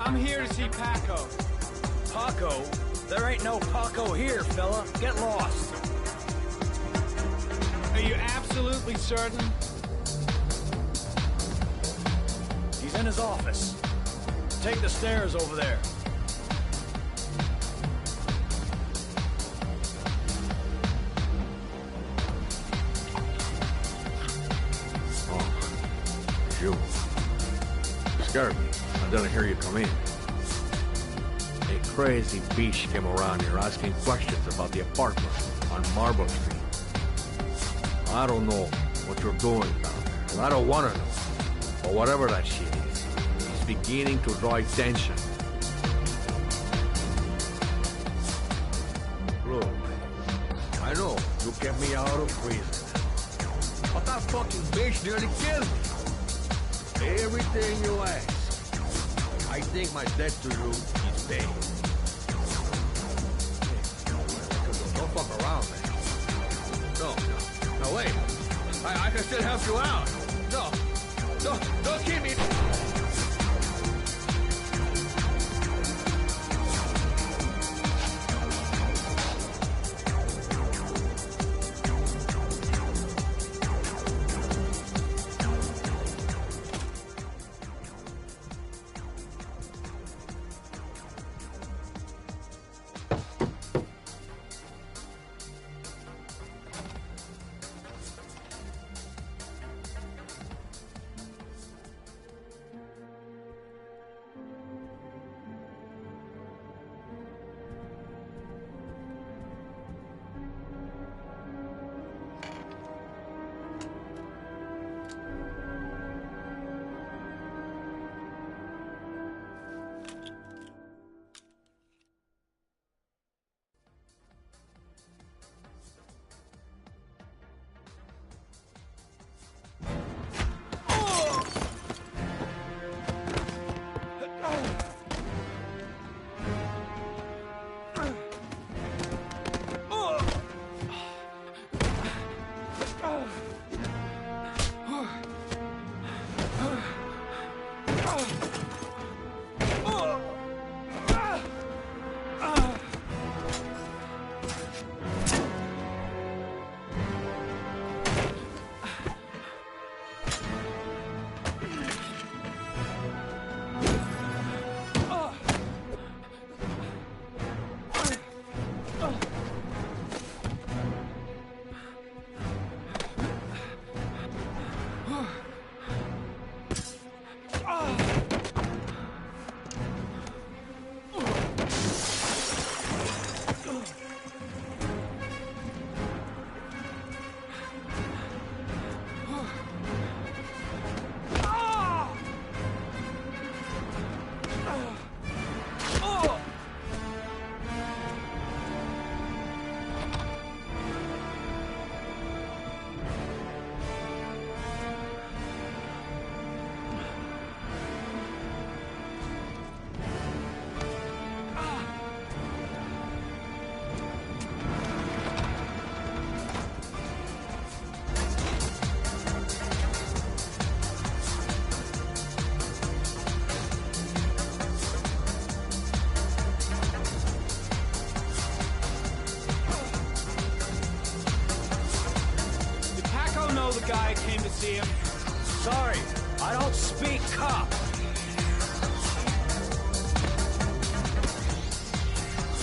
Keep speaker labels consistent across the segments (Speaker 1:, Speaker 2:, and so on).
Speaker 1: I'm here to see Paco.
Speaker 2: Paco? There ain't no Paco here, fella. Get lost.
Speaker 1: Are you absolutely certain?
Speaker 2: He's in his office. Take the stairs over there.
Speaker 3: You. Scared me. I didn't hear you come in. A crazy bitch came around here asking questions about the apartment on Marble Street. I don't know what you're doing down there, and I don't want to know. But whatever that shit is, it's beginning to draw attention. Look, I know you kept me out of prison, but that fucking bitch nearly killed me. Everything you ask. I think my debt to you is paid. Don't fuck around, man. No, wait. I can still help you out. Don't keep me...
Speaker 1: The guy came to see him.
Speaker 2: Sorry, I don't speak cop.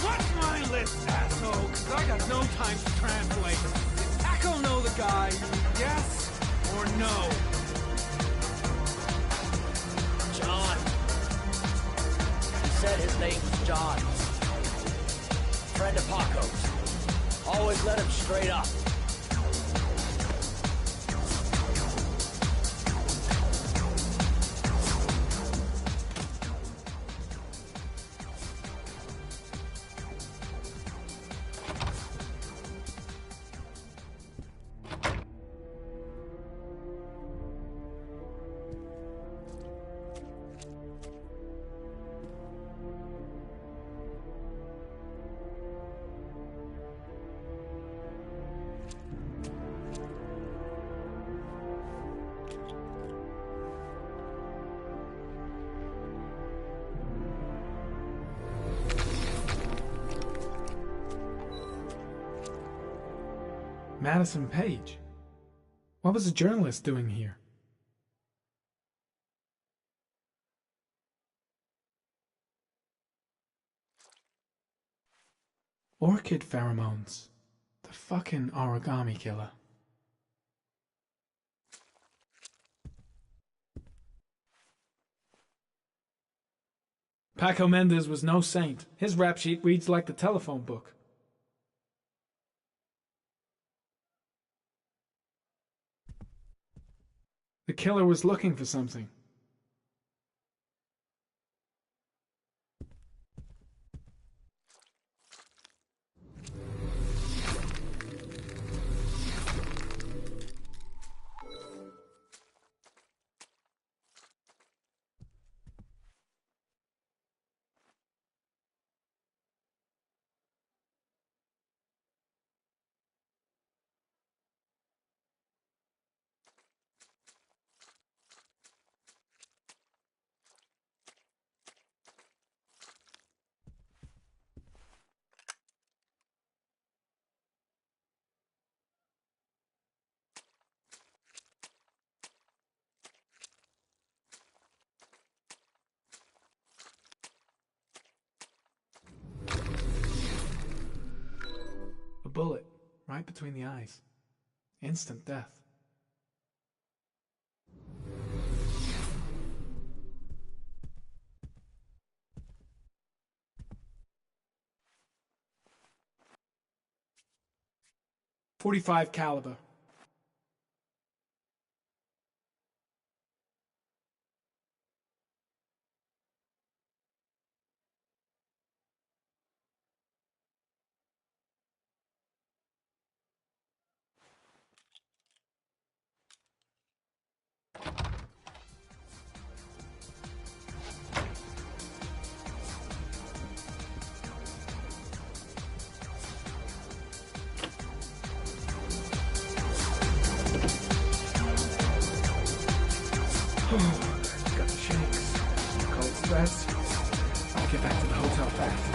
Speaker 1: What's my list, asshole? 'Cause I got no time to translate. Did Paco know the guy? Yes or no?
Speaker 2: John. He said his name was John. Friend of Paco's. Always let him straight up.
Speaker 4: Madison Page? What was a journalist doing here? Orchid pheromones. The fucking origami killer. Paco Mendez was no saint. His rap sheet reads like the telephone book. The killer was looking for something. A bullet, right between the eyes. Instant death. .45 caliber. Got the shakes. Cold sweats. I'll get back to the hotel fast.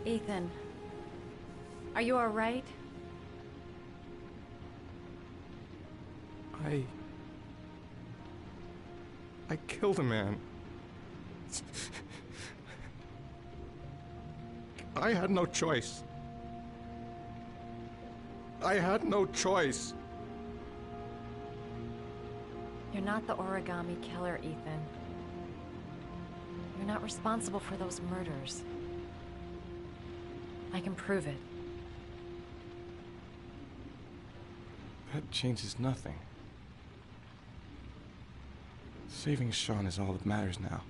Speaker 5: Ethan, are you all right?
Speaker 6: I killed a man. I had no choice. I had no choice.
Speaker 5: You're not the origami killer, Ethan. You're not responsible for those murders. I can prove it.
Speaker 6: That changes nothing. Saving Sean is all that matters now.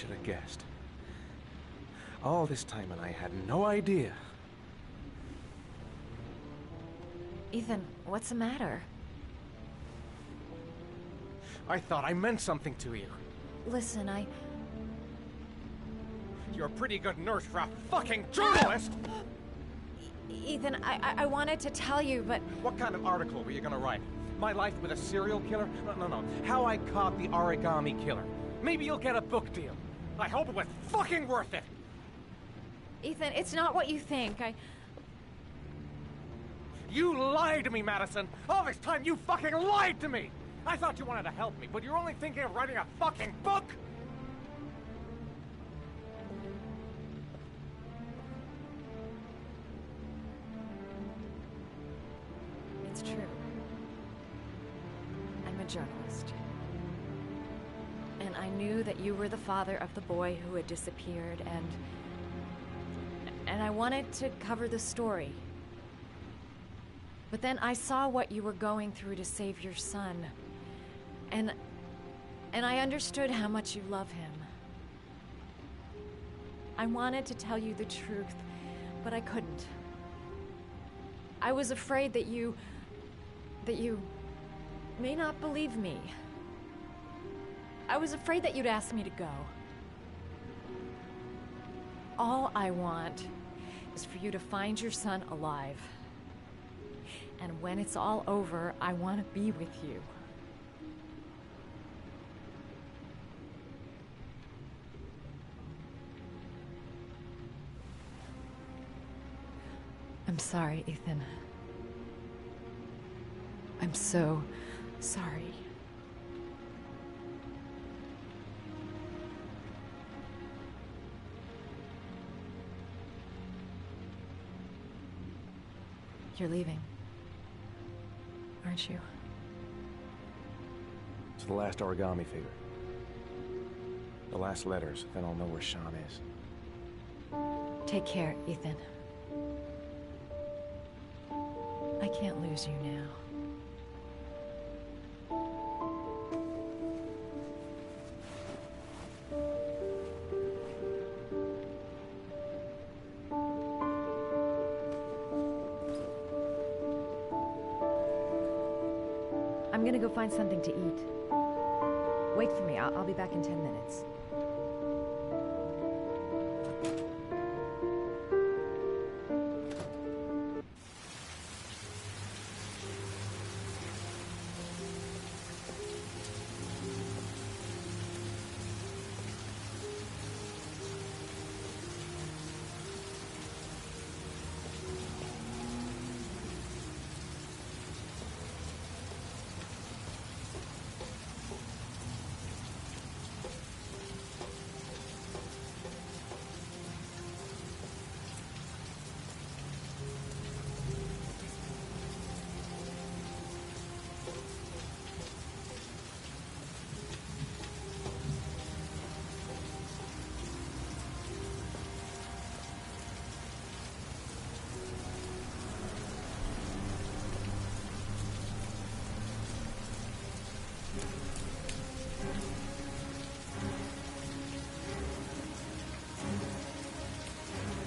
Speaker 4: should have guessed. All this time and I had no idea.
Speaker 5: Ethan, what's the matter?
Speaker 4: I thought I meant something to you.
Speaker 5: Listen,
Speaker 4: You're a pretty good nurse for a fucking journalist!
Speaker 5: Ethan, I wanted to tell you, but...
Speaker 4: What kind of article were you gonna write? My life with a serial killer? No. How I caught the origami killer. Maybe you'll get a book deal. I hope it was fucking worth it!
Speaker 5: Ethan, it's not what you think.
Speaker 4: You lied to me, Madison! All this time you fucking lied to me! I thought you wanted to help me, but you're only thinking of writing a fucking book?
Speaker 5: It's true. I'm a journalist. And I knew that you were the father of the boy who had disappeared, and I wanted to cover the story. But then I saw what you were going through to save your son. And I understood how much you love him. I wanted to tell you the truth, but I couldn't. I was afraid that you may not believe me. I was afraid that you'd ask me to go. All I want is for you to find your son alive. And when it's all over, I want to be with you. I'm sorry, Ethan. I'm so sorry. You're leaving, aren't you?
Speaker 4: It's the last origami figure. The last letters, then I'll know where Sean is.
Speaker 5: Take care, Ethan. I can't lose you now. I'm gonna go find something to eat. Wait for me. I'll be back in 10 minutes.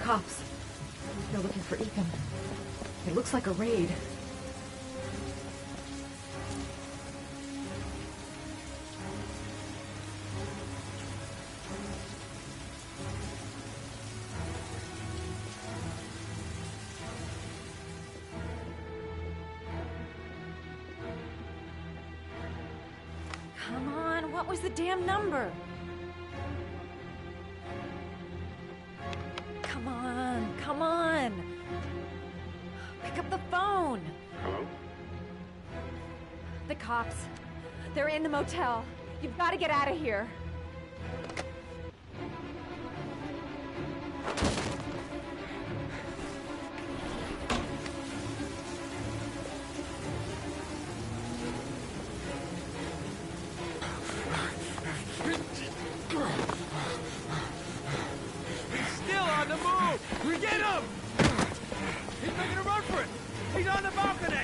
Speaker 5: Cops. They're looking for Ethan. It looks like a raid. Come on, what was the damn number? Come on! Pick up the phone!
Speaker 6: Hello?
Speaker 5: The cops. They're in the motel. You've got to get out of here.
Speaker 1: Still on the move! Get him! He's making a run for it! He's on the balcony!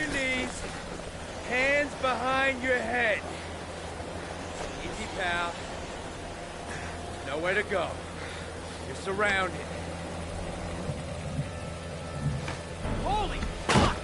Speaker 1: your knees, hands behind your head. Easy, pal. Nowhere to go. You're surrounded. Holy fuck!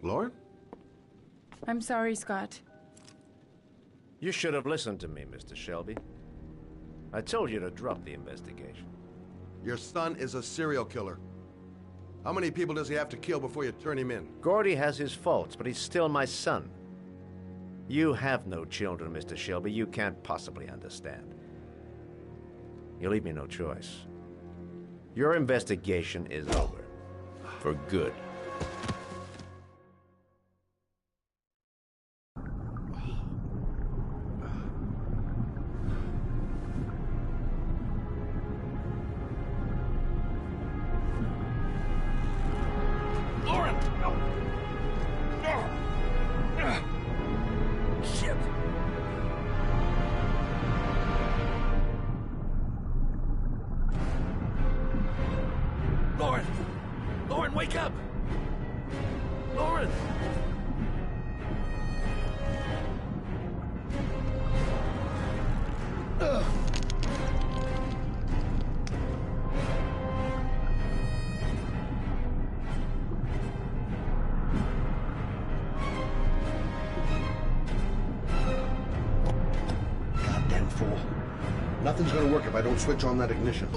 Speaker 3: Lauren?
Speaker 7: I'm sorry, Scott.
Speaker 8: You should have listened to me, Mr. Shelby. I told you to drop the investigation.
Speaker 9: Your son is a serial killer. How many people does he have to kill before you turn him in?
Speaker 8: Gordy has his faults, but he's still my son. You have no children, Mr. Shelby. You can't possibly understand. You leave me no choice. Your investigation is over. For good.
Speaker 1: Lauren, wake up! Lauren!
Speaker 9: Goddamn fool. Nothing's gonna work if I don't switch on that ignition.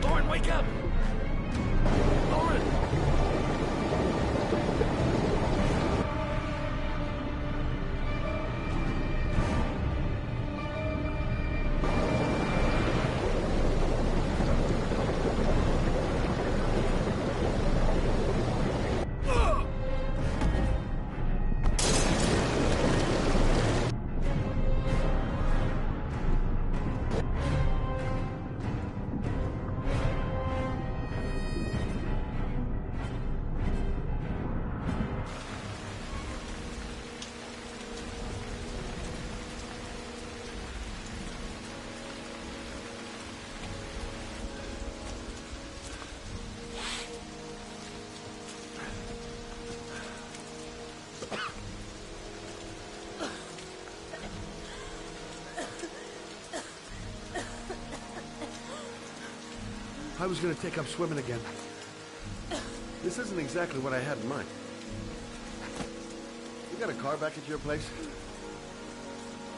Speaker 1: Lauren, wake up! Lauren! I was gonna take up swimming again. This isn't exactly what I had in mind. You got a car back at your place?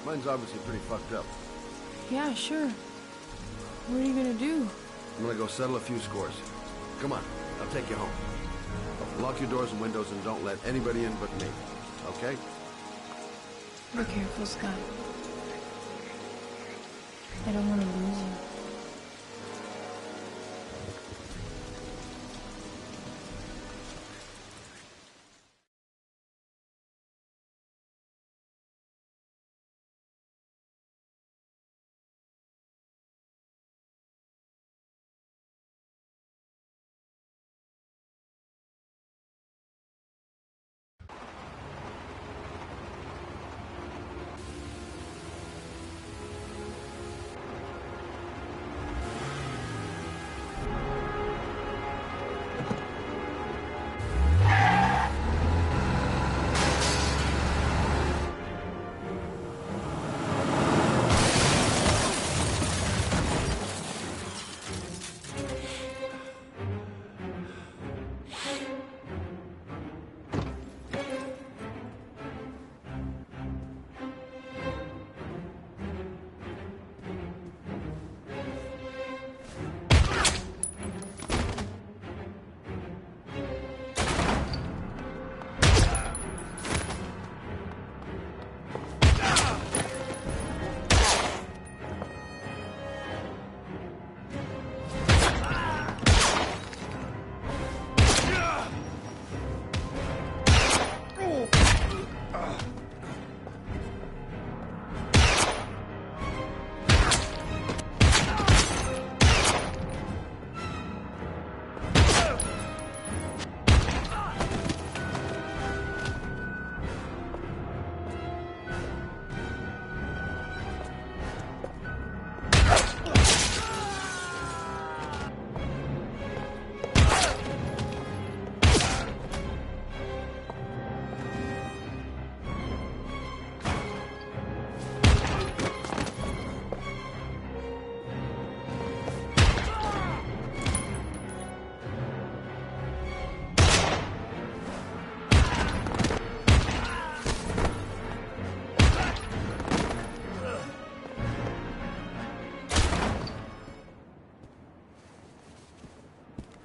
Speaker 1: Mine's obviously pretty fucked up.
Speaker 7: Yeah, sure. What are you gonna do?
Speaker 9: I'm gonna go settle a few scores. Come on, I'll take you home. Lock your doors and windows and don't let anybody in but me. Okay?
Speaker 7: Be careful, Scott. I don't want to lose you.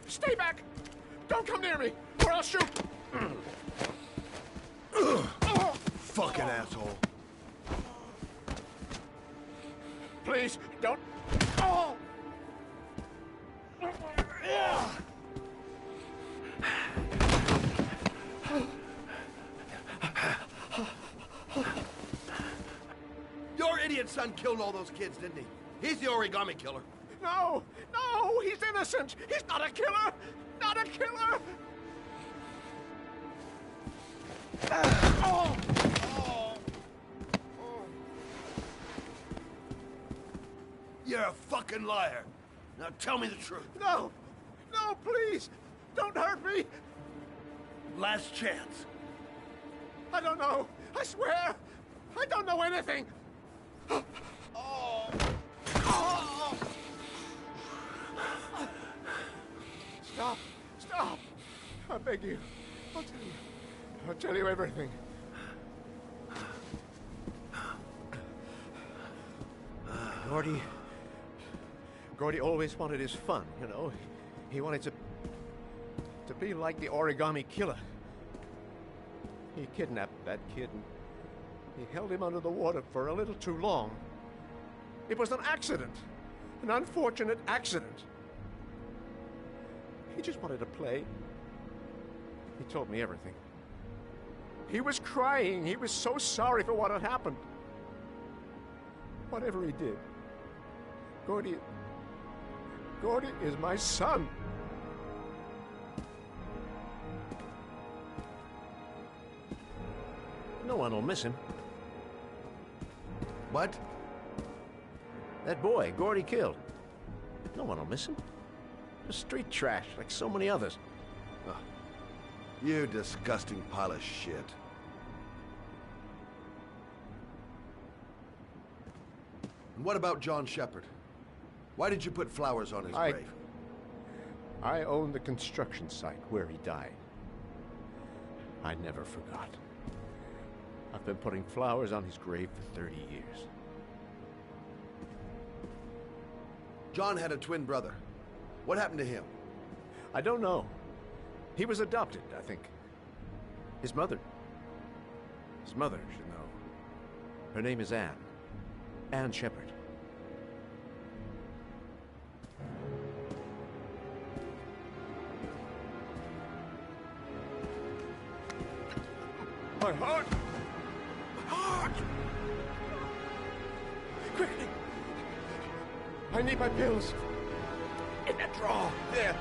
Speaker 4: Stay back! Don't come near me, or I'll shoot!
Speaker 9: Fucking asshole.
Speaker 4: Please, don't... Oh!
Speaker 9: Your idiot son killed all those kids, didn't he? He's the origami killer.
Speaker 4: No! No! He's innocent! He's not a killer! Not a killer! Oh! Oh!
Speaker 9: You're a fucking liar. Now tell me the truth.
Speaker 4: No! No, please! Don't hurt me!
Speaker 9: Last chance.
Speaker 4: I don't know! I swear! I don't know anything! Oh! Oh! Stop! Stop! I beg you. I'll tell you. I'll tell you everything.
Speaker 8: Gordy always wanted his fun, you know. He wanted to be like the origami killer. He kidnapped that kid and he held him under the water for a little too long. It was an accident. An unfortunate accident. He just wanted to play. He told me everything.
Speaker 4: He was crying. He was so sorry for what had happened. Whatever he did, Gordy is my son.
Speaker 8: No one will miss him.
Speaker 9: What?
Speaker 8: That boy, Gordy killed. No one will miss him. Just street trash, like so many others.
Speaker 9: Oh, you disgusting pile of shit. And what about John Shepard? Why did you put flowers on his grave?
Speaker 8: I own the construction site where he died. I never forgot. I've been putting flowers on his grave for 30 years.
Speaker 9: John had a twin brother. What happened to him?
Speaker 8: I don't know. He was adopted, I think. His mother should know. Her name is Anne. Anne Shepard.
Speaker 6: My heart! My heart! Quickly! I need my pills. In that drawer. There.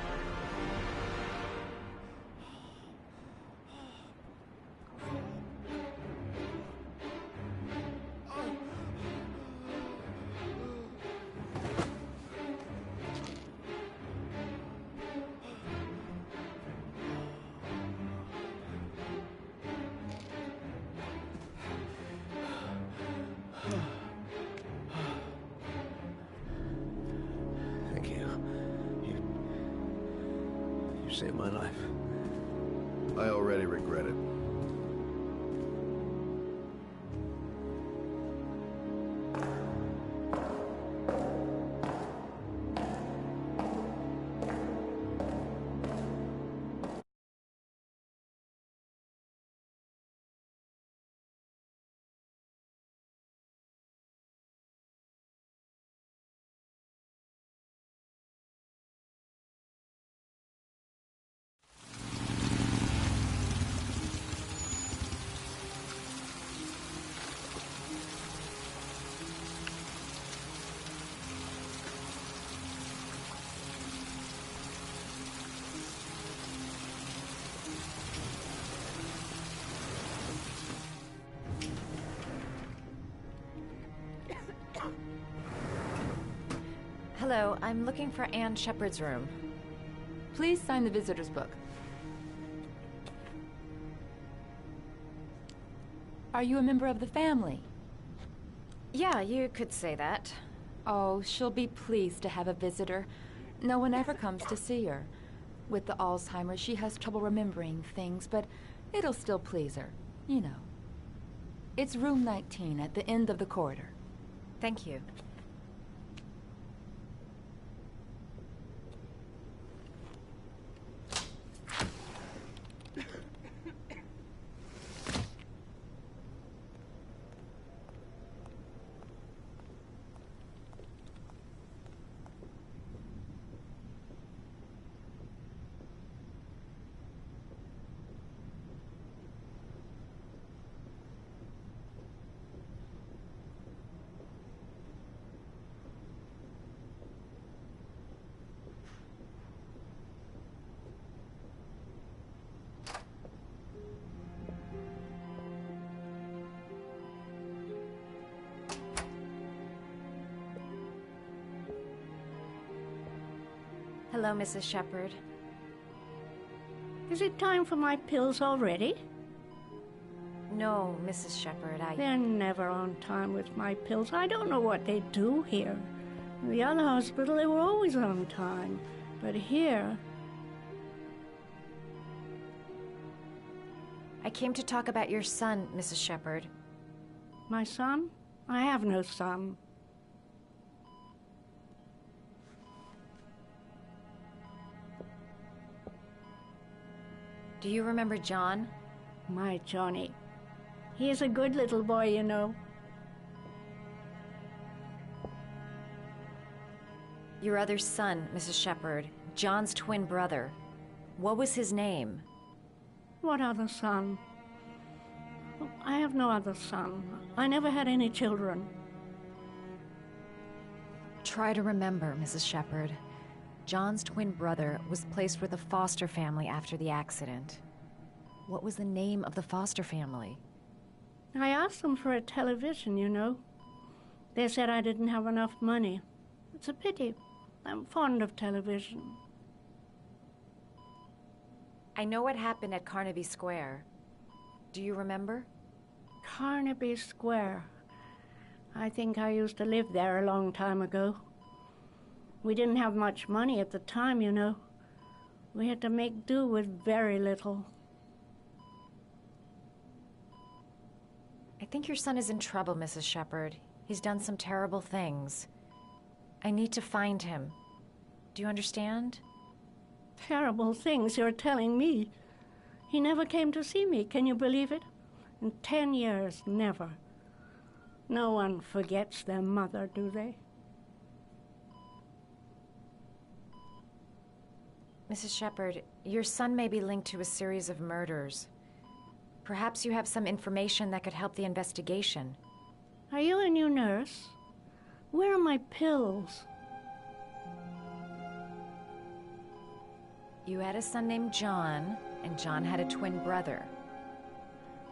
Speaker 8: Thank you. You saved my life.
Speaker 9: I already regret it.
Speaker 5: Hello, I'm looking for Anne Shepard's room.
Speaker 10: Please sign the visitor's book. Are you a member of the family?
Speaker 5: Yeah, you could say that.
Speaker 10: Oh, she'll be pleased to have a visitor. No one ever comes to see her. With the Alzheimer's, she has trouble remembering things, but it'll still please her, you know. It's room 19 at the end of the corridor.
Speaker 5: Thank you. Hello, Mrs. Shepard.
Speaker 11: Is it time for my pills already?
Speaker 5: No, Mrs. Shepard,
Speaker 11: They're never on time with my pills. I don't know what they do here. In the other hospital, they were always on time. But here...
Speaker 5: I came to talk about your son, Mrs. Shepard.
Speaker 11: My son? I have no son.
Speaker 5: Do you remember John?
Speaker 11: My Johnny. He is a good little boy, you know.
Speaker 5: Your other son, Mrs. Shepard, John's twin brother. What was his name?
Speaker 11: What other son? I have no other son. I never had any children.
Speaker 5: Try to remember, Mrs. Shepard. John's twin brother was placed with a foster family after the accident. What was the name of the foster family?
Speaker 11: I asked them for a television, you know. They said I didn't have enough money. It's a pity. I'm fond of television.
Speaker 5: I know what happened at Carnaby Square. Do you remember?
Speaker 11: Carnaby Square. I think I used to live there a long time ago. We didn't have much money at the time, you know. We had to make do with very little.
Speaker 5: I think your son is in trouble, Mrs. Shepard. He's done some terrible things. I need to find him. Do you understand?
Speaker 11: Terrible things you're telling me. He never came to see me, can you believe it? In 10 years, never. No one forgets their mother, do they?
Speaker 5: Mrs. Shepherd, your son may be linked to a series of murders. Perhaps you have some information that could help the investigation.
Speaker 11: Are you a new nurse? Where are my pills?
Speaker 5: You had a son named John, and John had a twin brother.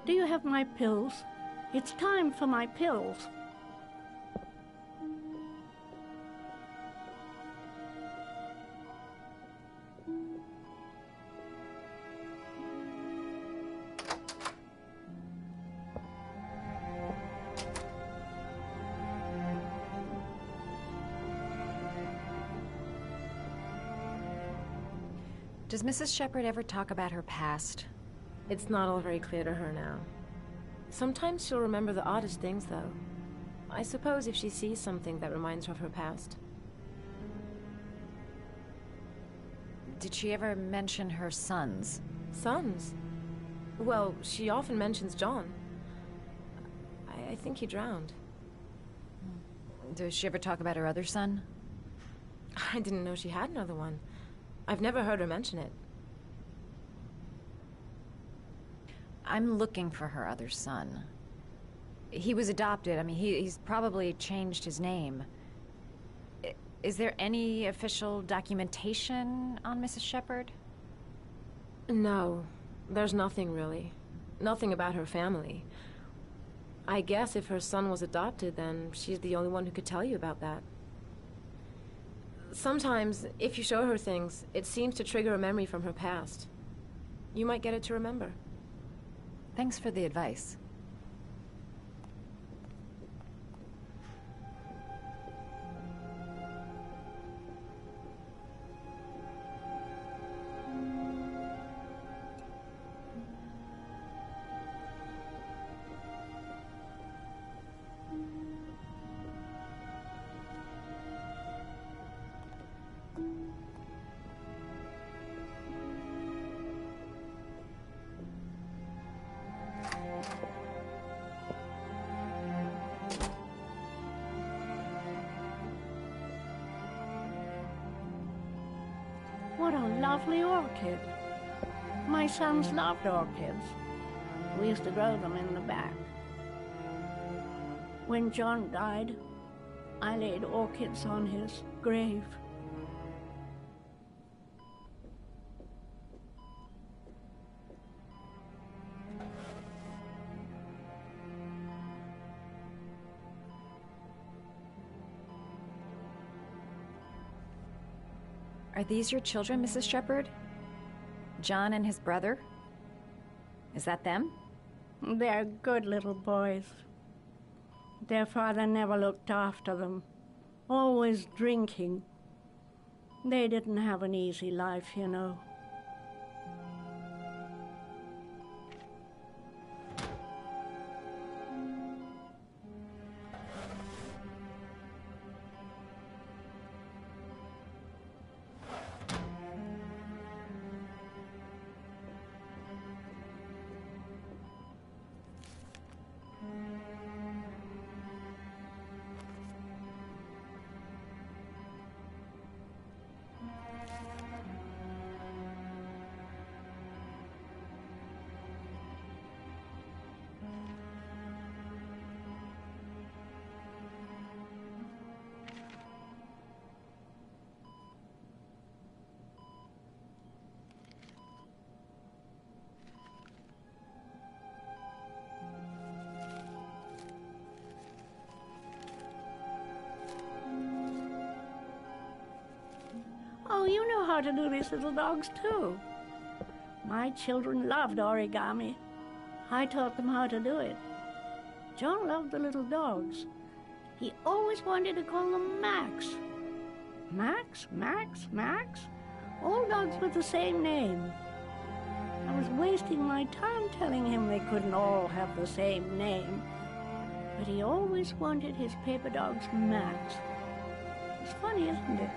Speaker 11: Do you have my pills? It's time for my pills.
Speaker 5: Does Mrs. Shepherd ever talk about her past?
Speaker 12: It's not all very clear to her now. Sometimes she'll remember the oddest things, though. I suppose if she sees something that reminds her of her past.
Speaker 5: Did she ever mention her sons?
Speaker 12: Sons? Well, she often mentions John. I think he drowned.
Speaker 5: Does she ever talk about her other son?
Speaker 12: I didn't know she had another one. I've never heard her mention it.
Speaker 5: I'm looking for her other son. He was adopted. I mean, he's probably changed his name. Is there any official documentation on Mrs. Shepherd?
Speaker 12: No, there's nothing really. Nothing about her family. I guess if her son was adopted, then she's the only one who could tell you about that. Sometimes, if you show her things, it seems to trigger a memory from her past. You might get it to remember.
Speaker 5: Thanks for the advice.
Speaker 11: What a lovely orchid. My sons loved orchids. We used to grow them in the back. When John died, I laid orchids on his grave.
Speaker 5: Are these your children, Mrs. Shepherd? John and his brother? Is that them?
Speaker 11: They're good little boys. Their father never looked after them, always drinking. They didn't have an easy life, you know. Oh, you know how to do these little dogs, too. My children loved origami. I taught them how to do it. John loved the little dogs. He always wanted to call them Max. Max, Max, Max. All dogs with the same name. I was wasting my time telling him they couldn't all have the same name. But he always wanted his paper dogs Max. It's funny, isn't it?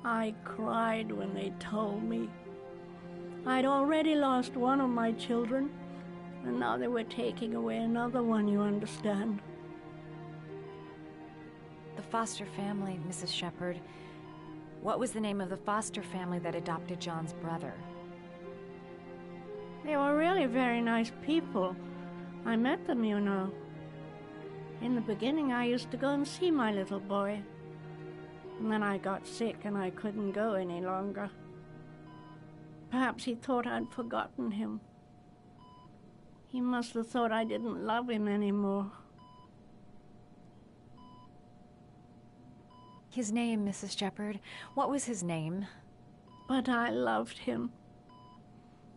Speaker 11: I cried when they told me. I'd already lost one of my children, and now they were taking away another one, you understand.
Speaker 5: The foster family, Mrs. Shepherd. What was the name of the foster family that adopted John's brother?
Speaker 11: They were really very nice people. I met them, you know. In the beginning, I used to go and see my little boy. And then I got sick and I couldn't go any longer. Perhaps he thought I'd forgotten him. He must have thought I didn't love him anymore.
Speaker 5: His name, Mrs. Shepherd. What was his name?
Speaker 11: But I loved him.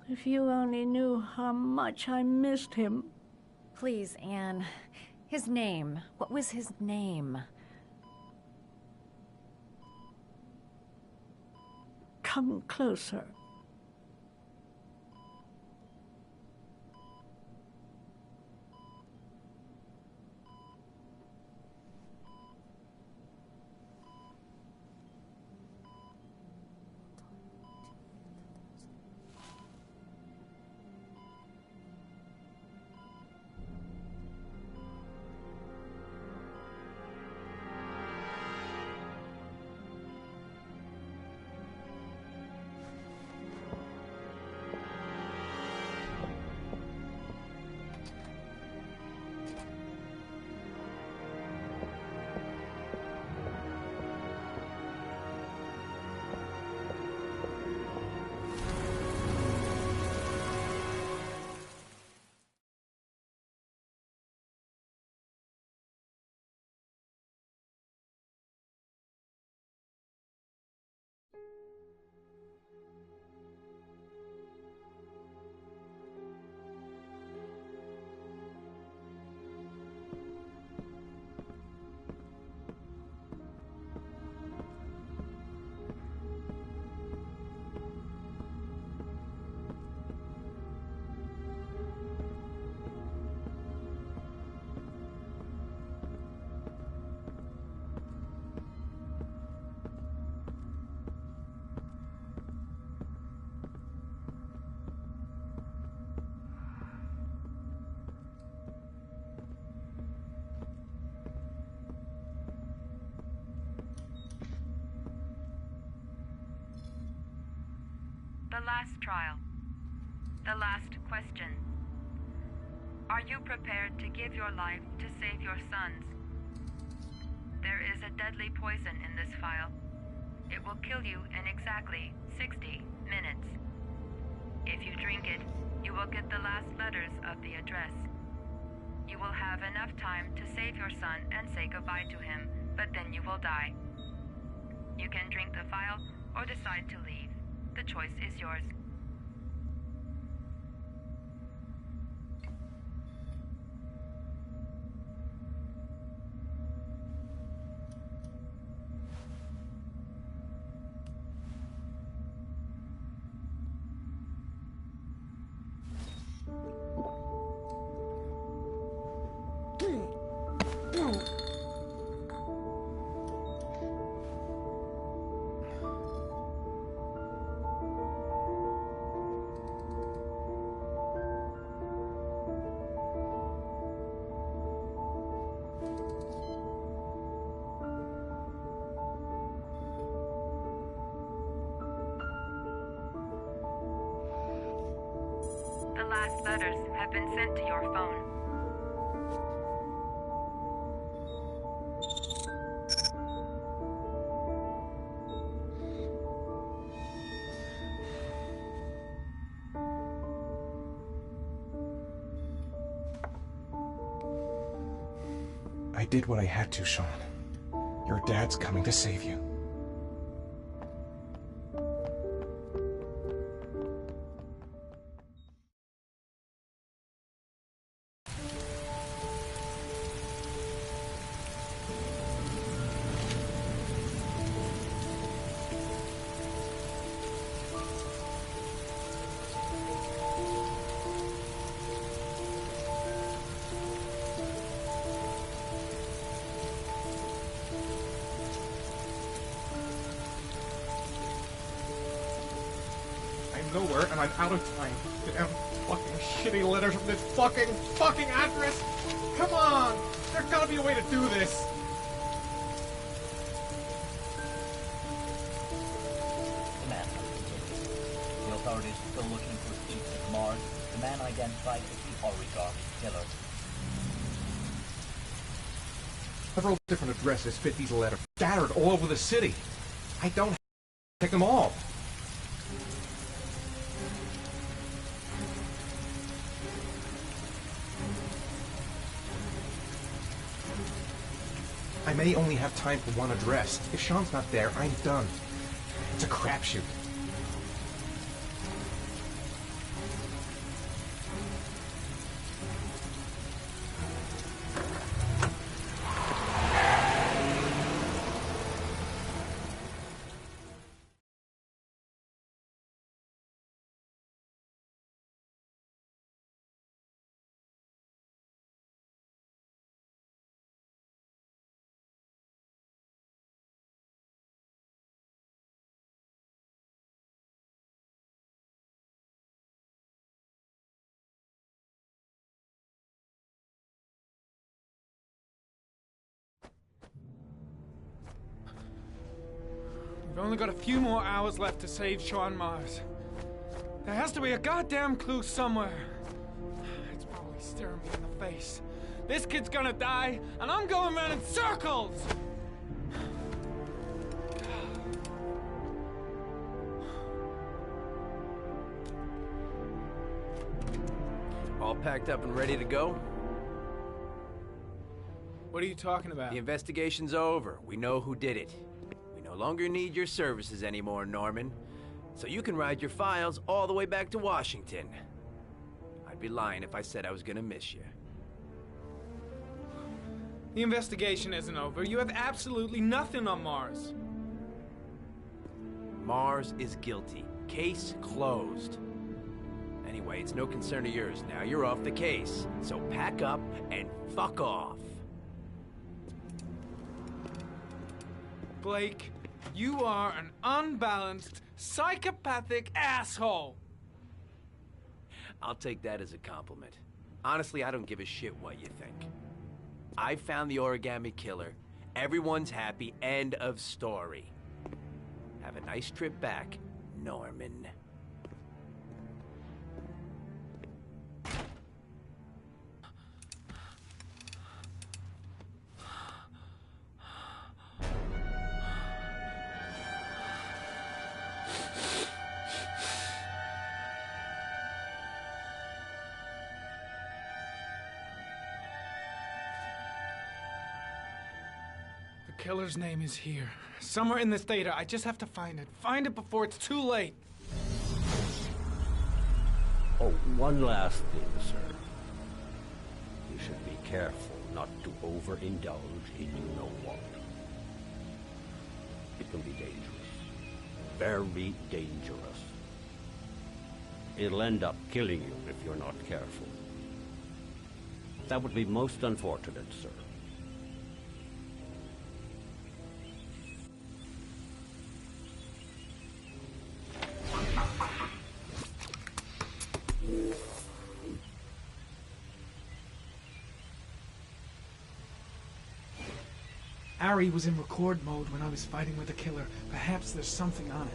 Speaker 11: If you only knew how much I missed him.
Speaker 5: Please, Anne. His name. What was his name?
Speaker 11: Come closer.
Speaker 13: The last trial. The last question. Are you prepared to give your life to save your sons? There is a deadly poison in this vial. It will kill you in exactly 60 minutes. If you drink it, you will get the last letters of the address. You will have enough time to save your son and say goodbye to him, but then you will die. You can drink the vial or decide to leave. The choice is yours. The last letters have been sent to your phone.
Speaker 14: I did what I had to, Sean. Your dad's coming to save you. nowhere, and I'm out of time. Damn fucking shitty letters from this fucking address! Come on! There's gotta be a way to do this!
Speaker 2: Command continues. The authorities are still looking for Ethan Mars, the man identified as the origami killer.
Speaker 14: Several different addresses fit these letters, scattered all over the city. I don't have to take them all. I may only have time for one address. If Sean's not there, I'm done. It's a crapshoot.
Speaker 1: We've only got a few more hours left to save Sean Mars. There has to be a goddamn clue somewhere. It's probably staring me in the face. This kid's gonna die, and I'm going around in circles!
Speaker 15: All packed up and ready to go?
Speaker 1: What are you talking about?
Speaker 15: The investigation's over. We know who did it. We no longer need your services anymore, Norman. So you can ride your files all the way back to Washington. I'd be lying if I said I was gonna miss you.
Speaker 1: The investigation isn't over. You have absolutely nothing on Mars.
Speaker 15: Mars is guilty. Case closed. Anyway, it's no concern of yours now. You're off the case. So pack up and fuck off.
Speaker 1: Blake, you are an unbalanced, psychopathic asshole.
Speaker 15: I'll take that as a compliment. Honestly, I don't give a shit what you think. I found the origami killer. Everyone's happy. End of story. Have a nice trip back, Norman.
Speaker 1: The killer's name is here. Somewhere in this data. I just have to find it. Find it before it's too late.
Speaker 16: Oh, one last thing, sir. You should be careful not to overindulge in you know what. It can be dangerous. Very dangerous. It'll end up killing you if you're not careful. That would be most unfortunate, sir.
Speaker 1: Ari was in record mode when I was fighting with the killer. Perhaps there's something on it.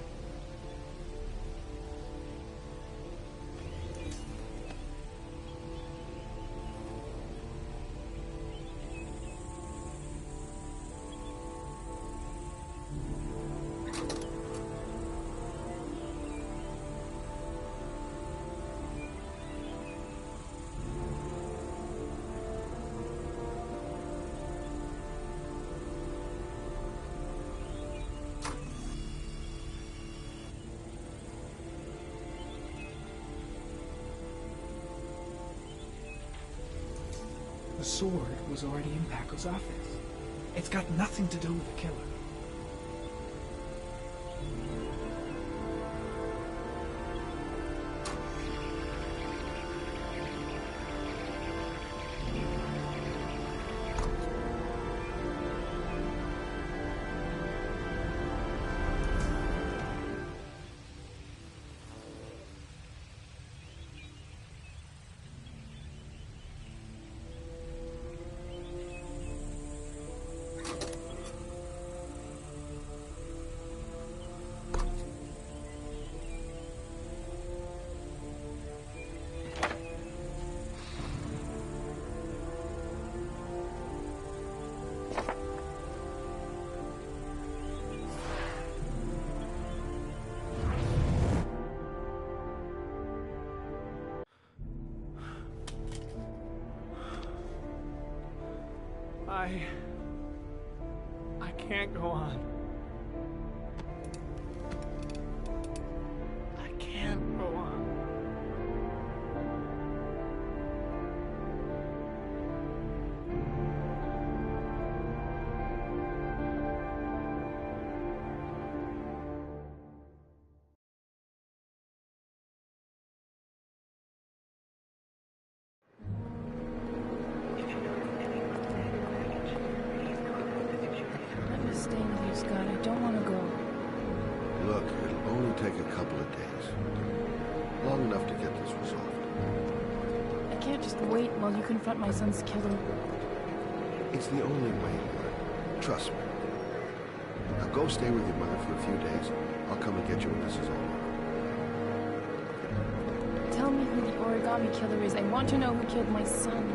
Speaker 1: The sword was already in Paco's office. It's got nothing to do with the killer. I can't go on. I can't go on.
Speaker 7: I'm just staying with you, Scott. I don't want to go.
Speaker 9: Look, it'll only take a couple of days. Long enough to get this resolved.
Speaker 7: I can't just wait while you confront my son's killer.
Speaker 9: It's the only way, Laura. Trust me. Now go stay with your mother for a few days. I'll come and get you when this is over.
Speaker 7: Tell me who the origami killer is. I want to know who killed my son.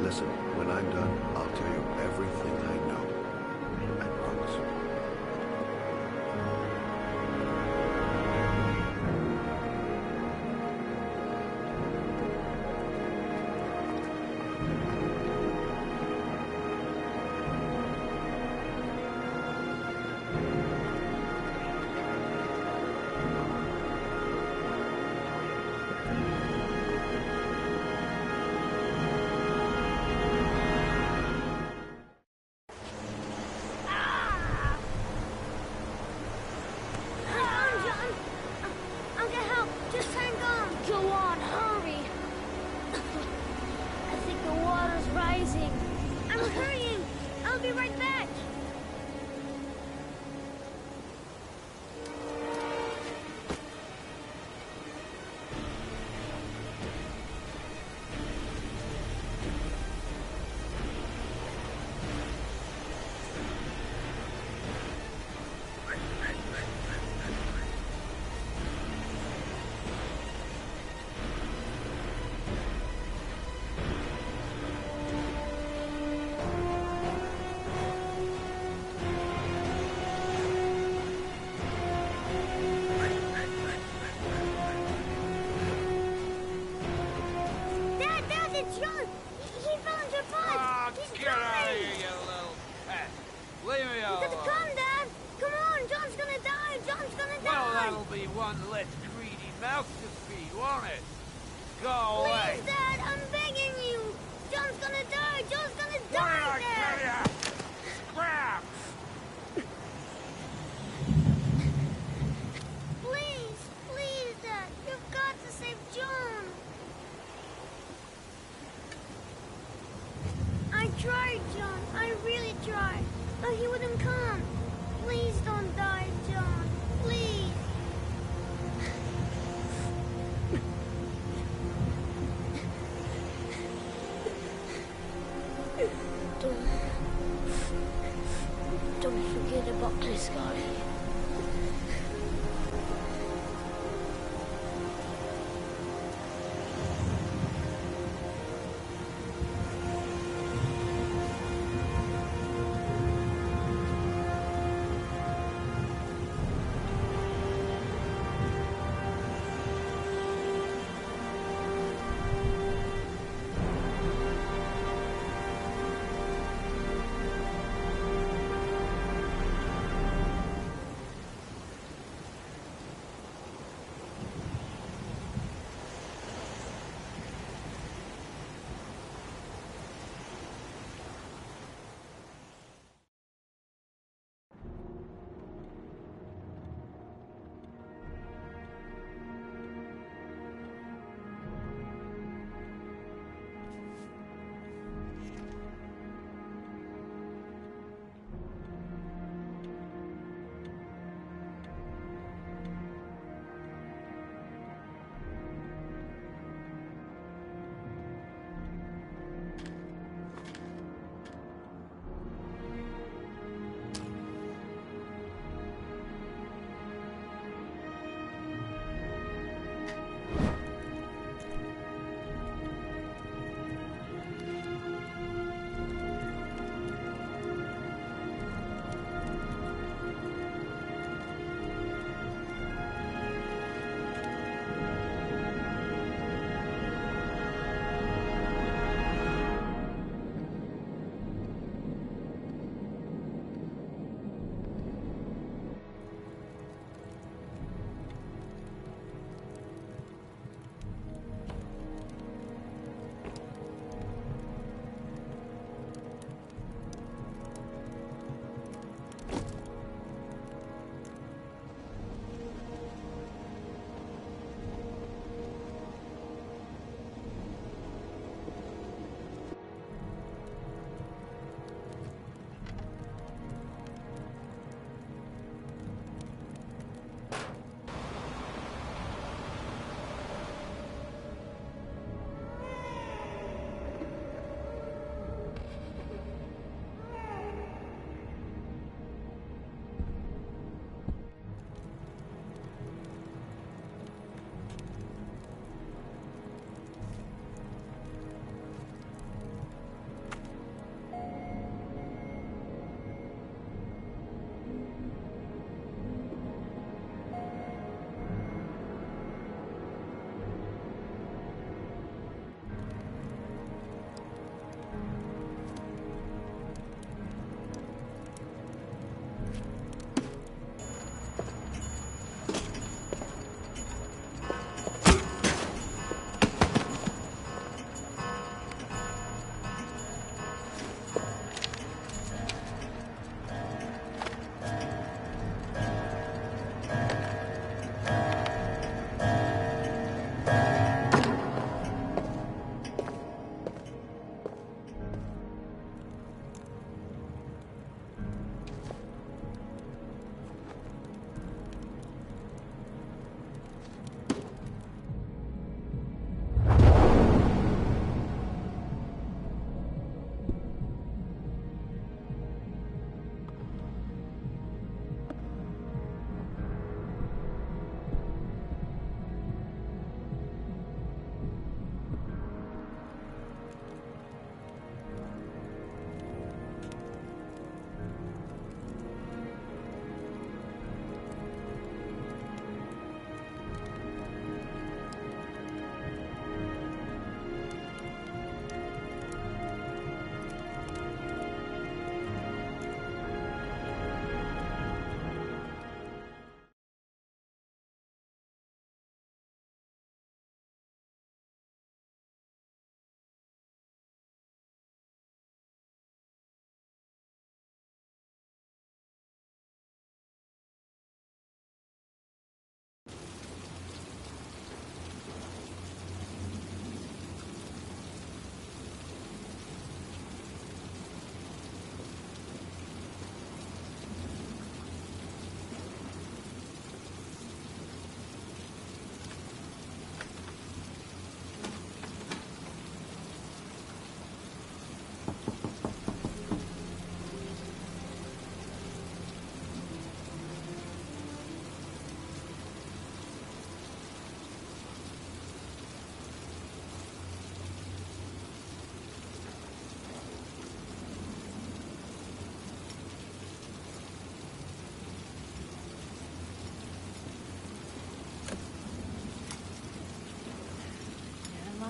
Speaker 9: Listen, when I'm done, I'll tell you everything I know. I promise.
Speaker 3: One less greedy mouth to feed, won't it? Go away!
Speaker 17: Please, Dad, I'm begging you! John's gonna die! John's gonna die!
Speaker 3: What did I tell ya? Scrap!
Speaker 17: Please, please, Dad, you've got to save John! I tried, John. I really tried. But he wouldn't come. Please don't die, John. Please. Don't forget about this guy.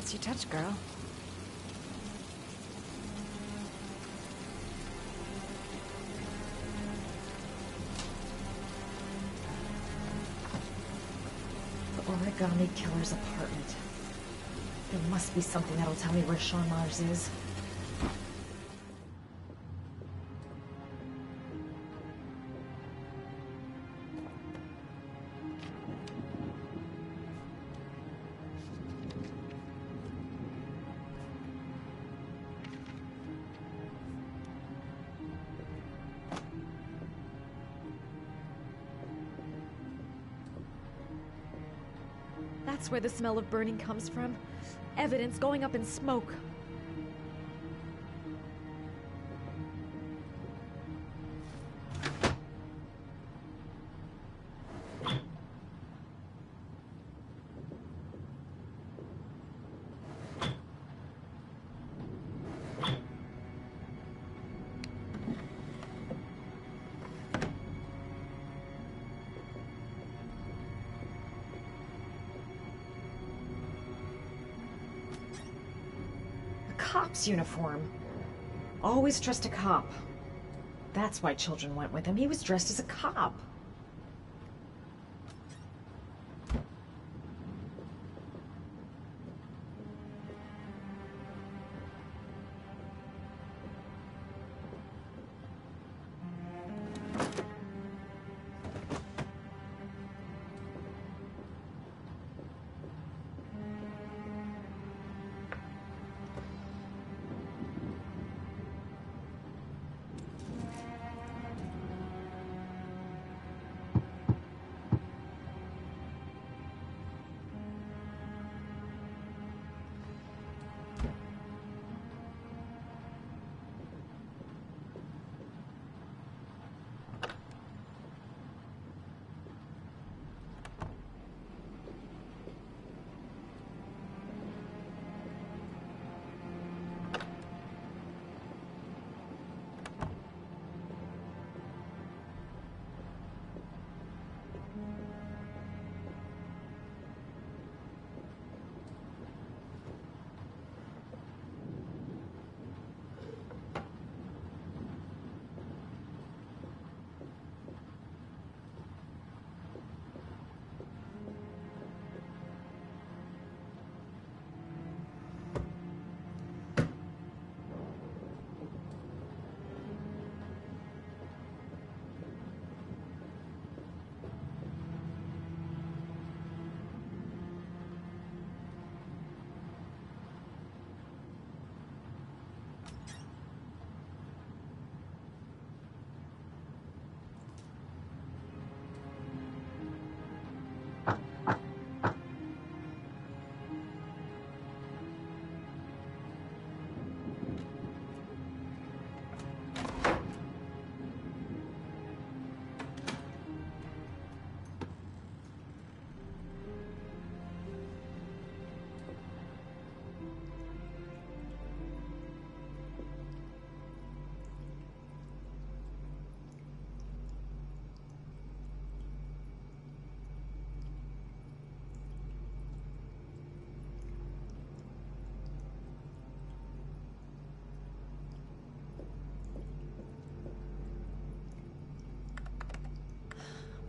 Speaker 5: Nice you touch, girl.
Speaker 18: The origami killer's apartment. There must be something that'll tell me where Sean Mars is.
Speaker 19: That's where the smell of burning comes from. Evidence going up in smoke.
Speaker 18: Cop's uniform. Always trust a cop. That's why children went with him. He was dressed as a cop.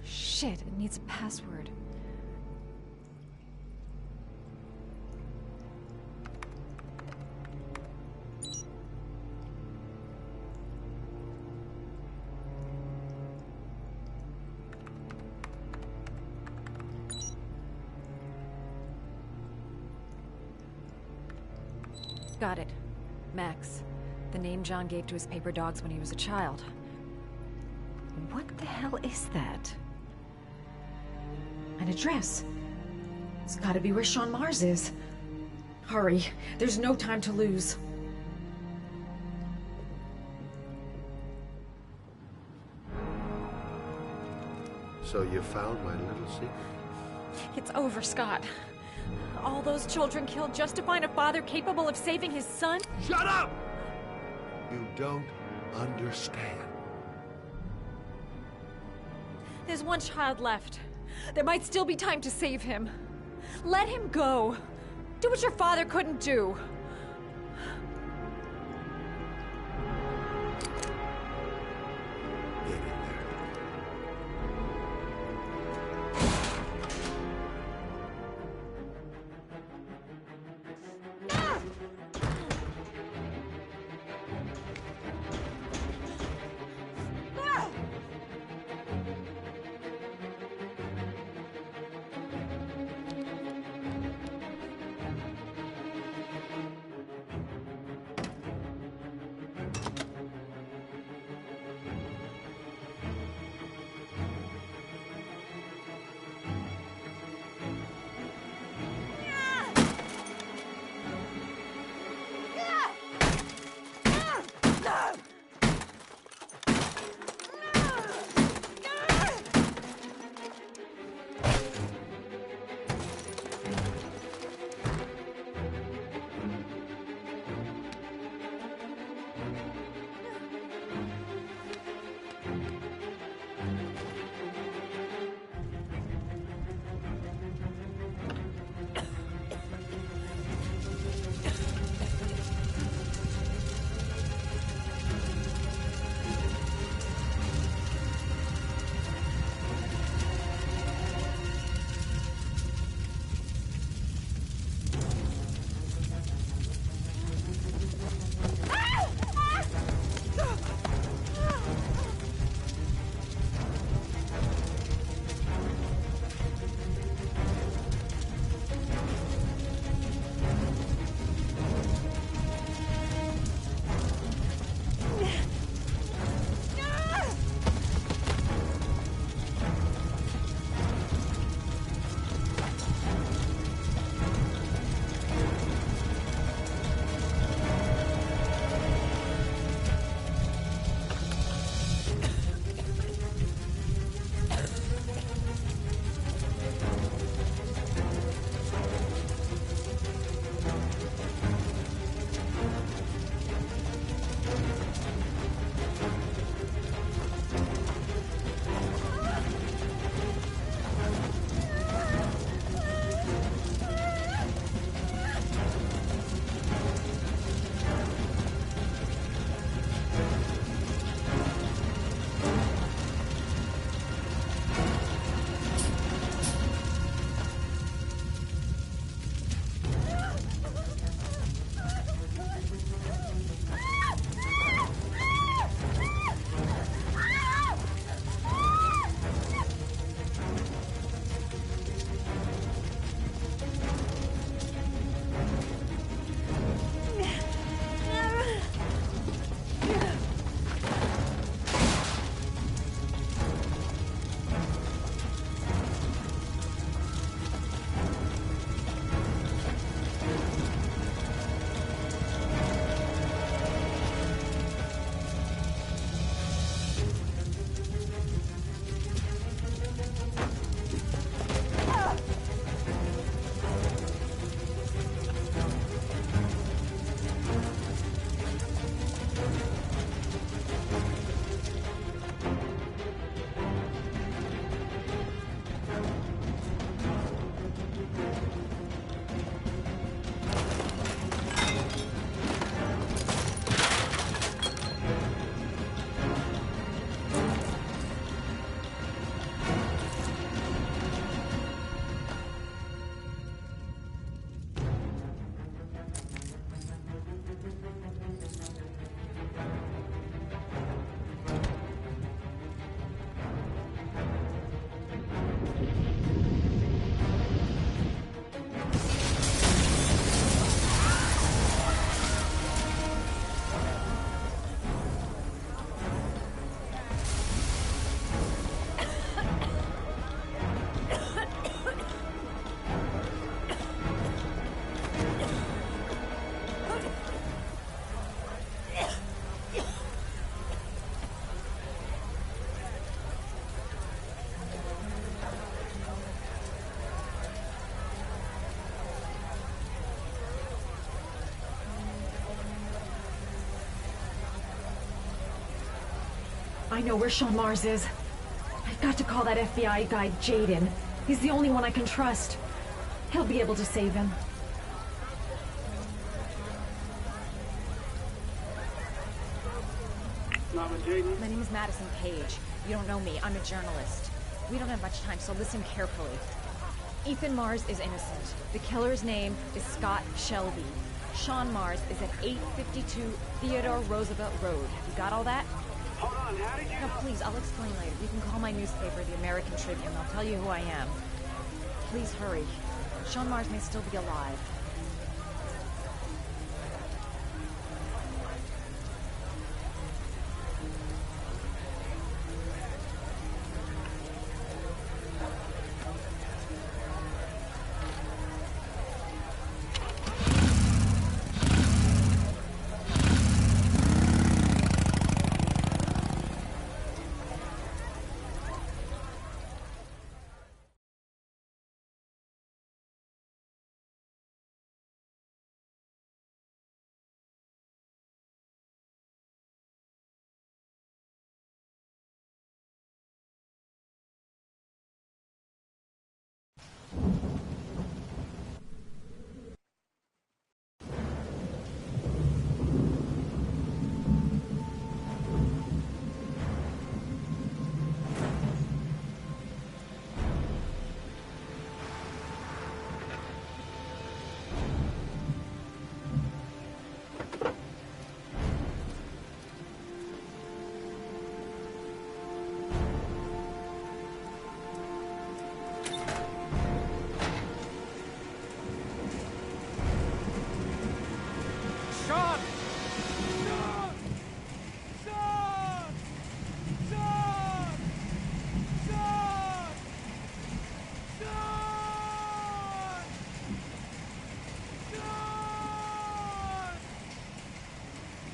Speaker 5: Shit, it needs a password. Got it. Max. The name John gave to his paper dogs when he was a child. What the hell is that? An address. It's gotta be where Sean Mars is. Hurry. There's no time to lose.
Speaker 9: So you found my little secret?
Speaker 19: It's over, Scott. All those children killed just to find a father capable of saving his son?
Speaker 9: Shut up! You don't understand.
Speaker 19: There's one child left. There might still be time to save him. Let him go. Do what your father couldn't do.
Speaker 18: I know where Sean Mars is. I've got to call that FBI guy, Jaden. He's the only one I can trust. He'll be able to save him.
Speaker 5: My name is Madison Page. You don't know me. I'm a journalist. We don't have much time, so listen carefully. Ethan Mars is innocent. The killer's name is Scott Shelby. Sean Mars is at 852 Theodore Roosevelt Road. You got all that?
Speaker 20: Hold on, how did you...
Speaker 5: No, please, I'll explain later. You can call my newspaper, the American Tribune. I'll tell you who I am. Please hurry. Sean Mars may still be alive.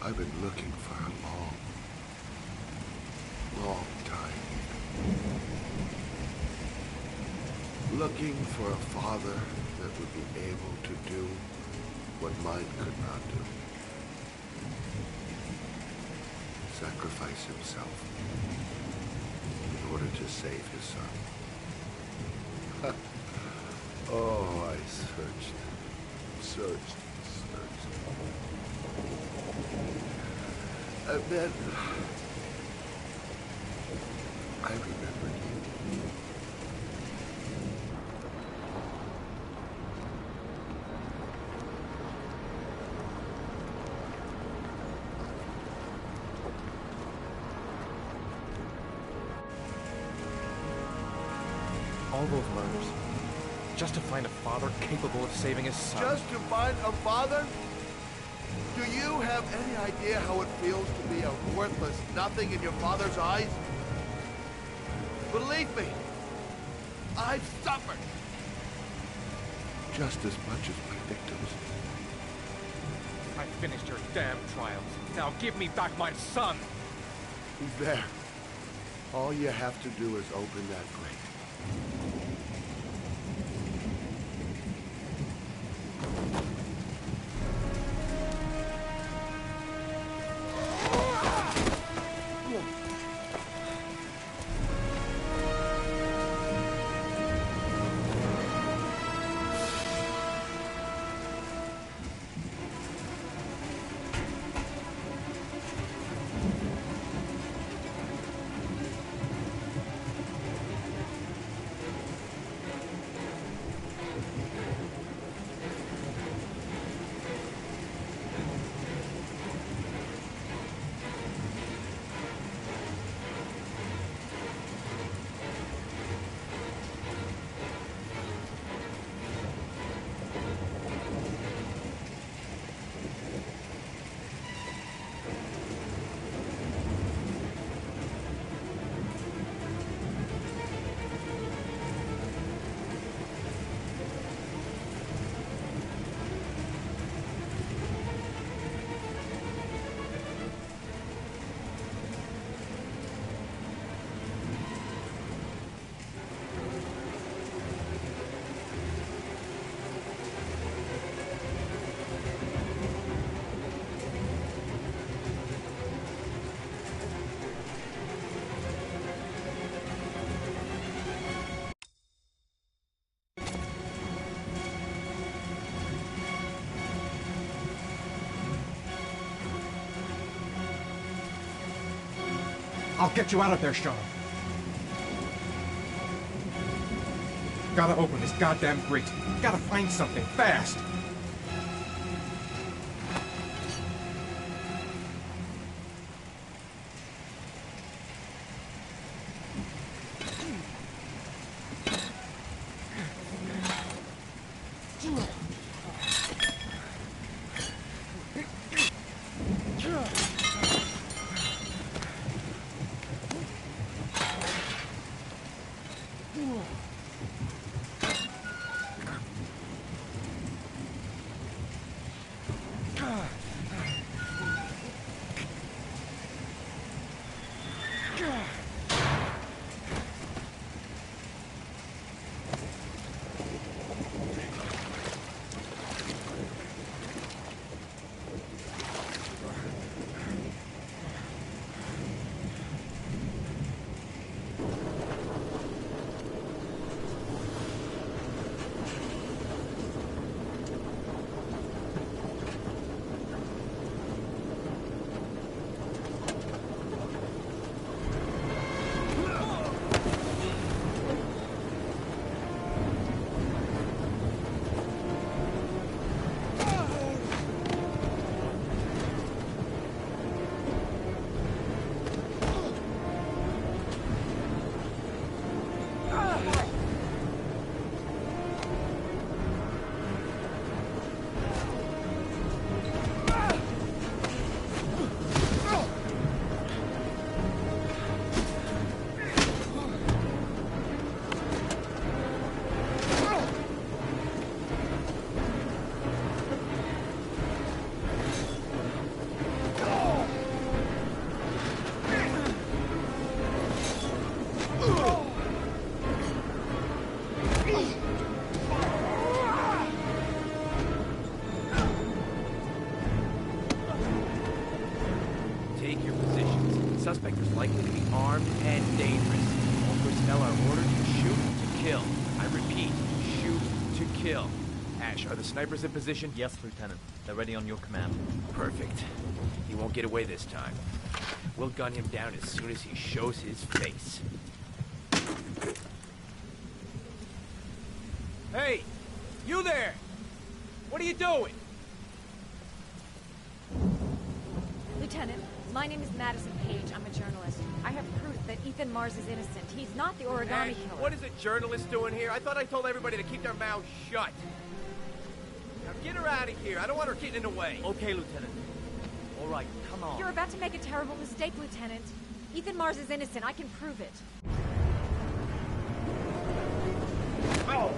Speaker 9: I've been looking for a long, long time. Looking for a father that would be able to do what mine could not do. Sacrifice himself in order to save his son. Oh, I searched. And then I remembered you.
Speaker 14: All those murders, just to find a father capable of saving his son.
Speaker 9: Just to find a father? Do you have any idea how it feels to be a worthless nothing in your father's eyes? Believe me, I've suffered just as much as my victims.
Speaker 14: I finished your damn trials. Now give me back my son!
Speaker 9: There. All you have to do is open that grate.
Speaker 14: I'll get you out of there, Sean. Gotta open this goddamn grate. Gotta find something, fast.
Speaker 15: Suspect is likely to be armed and dangerous. All personnel are ordered to shoot to kill. I repeat, shoot to kill. Ash, are the snipers in position?
Speaker 20: Yes, Lieutenant. They're ready on your command.
Speaker 15: Perfect. He won't get away this time. We'll gun him down as soon as he shows his face. Hey! You there! What are you doing?
Speaker 19: Lieutenant, my name is Madison Page. I'm a journalist. I have proof that Ethan Mars is innocent. He's not the origami
Speaker 15: Ash,
Speaker 19: killer.
Speaker 15: what is a journalist doing here? I thought I told everybody to keep their mouths shut. Now get her out of here. I don't want her getting in the way.
Speaker 20: Okay, Lieutenant. All right, come on.
Speaker 19: You're about to make a terrible mistake, Lieutenant. Ethan Mars is innocent. I can prove it.
Speaker 14: Oh!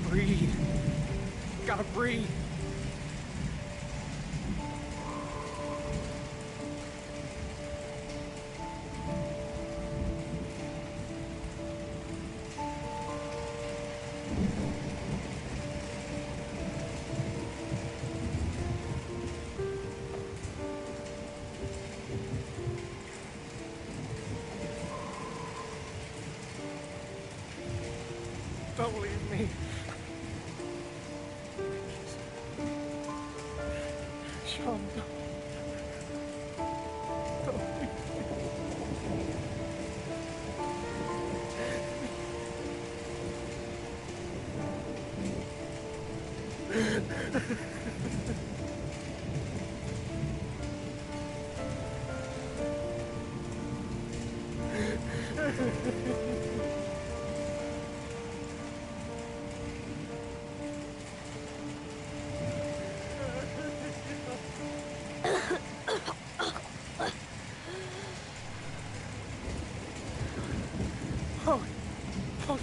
Speaker 14: Breathe. Gotta breathe. Don't leave me. Sean, don't leave me. Oh,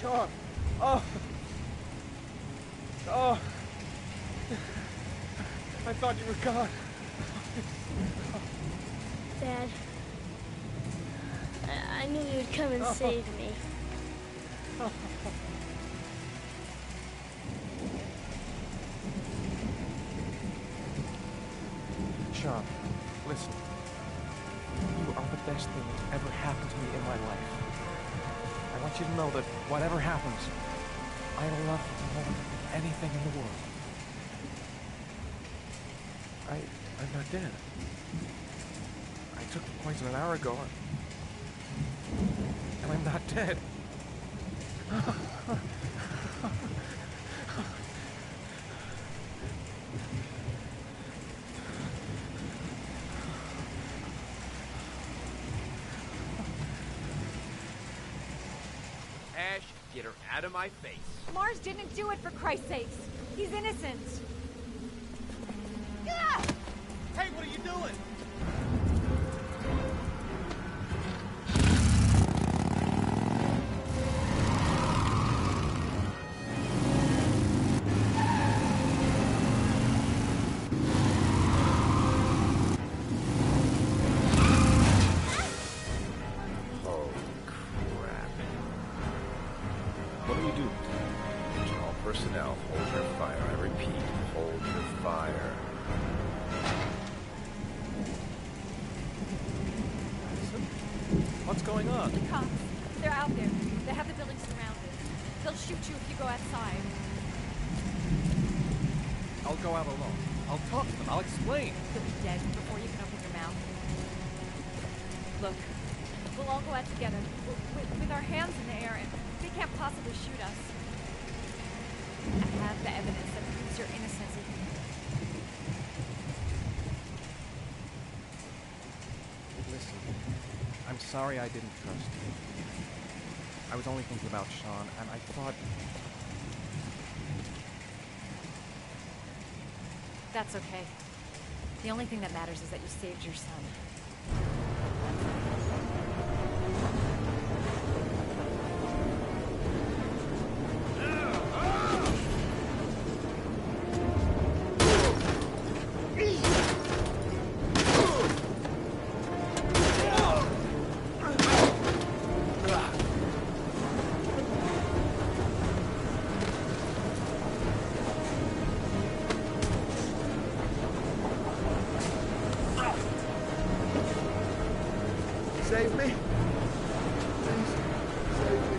Speaker 14: Sean. Oh. Dear God.
Speaker 17: Dad, I knew you'd come and save me.
Speaker 4: Sean, listen. You are the best thing that's ever happened to me in my life. I want you to know that whatever happens, I love you more than anything in the world. I'm not dead. I took the poison an hour ago, and I'm not dead.
Speaker 15: Ash, get her out of my face.
Speaker 19: Mars didn't do it, for Christ's sakes. He's innocent.
Speaker 15: Hey, what are you doing?
Speaker 8: Oh, crap. What do we do? To all personnel, hold your fire. I repeat, hold your fire.
Speaker 4: What's going on?
Speaker 19: The cops. They're out there. They have the building surrounded. They'll shoot you if you go outside.
Speaker 4: I'll go out alone. I'll talk to them. I'll explain.
Speaker 19: You'll be dead before you can open your mouth. Look, we'll all go out together, with our hands in the air, and they can't possibly shoot us. I have the evidence that proves your innocence.
Speaker 4: Listen, I'm sorry I didn't trust you. I was only thinking about Sean, and I thought...
Speaker 19: That's okay. The only thing that matters is that you saved your son.
Speaker 9: Save me. Please, save me.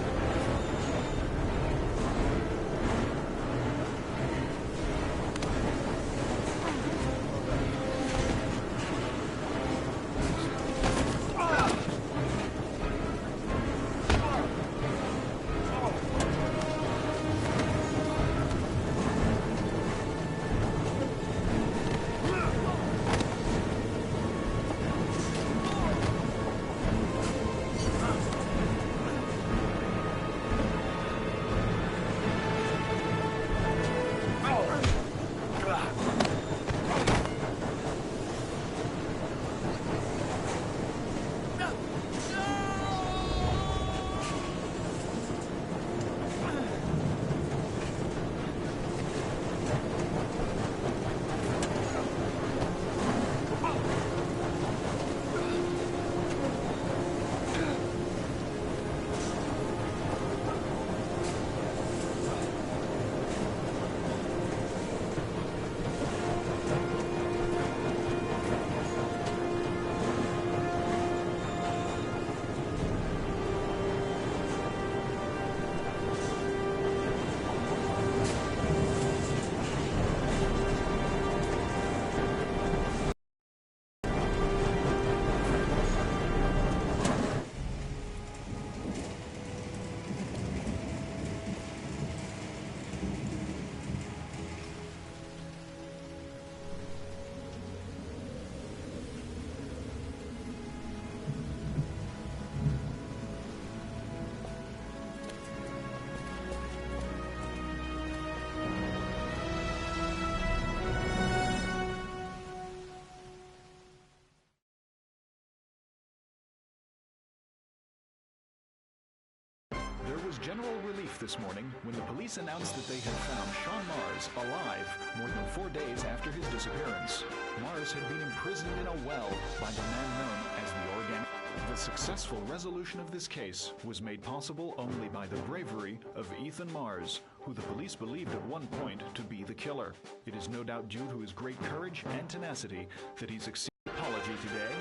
Speaker 21: general relief this morning when the police announced that they had found Sean Mars alive more than 4 days after his disappearance. Mars had been imprisoned in a well by the man known as the Origami. The successful resolution of this case was made possible only by the bravery of Ethan Mars, who the police believed at one point to be the killer. It is no doubt due to his great courage and tenacity that he succeeded. Apology today.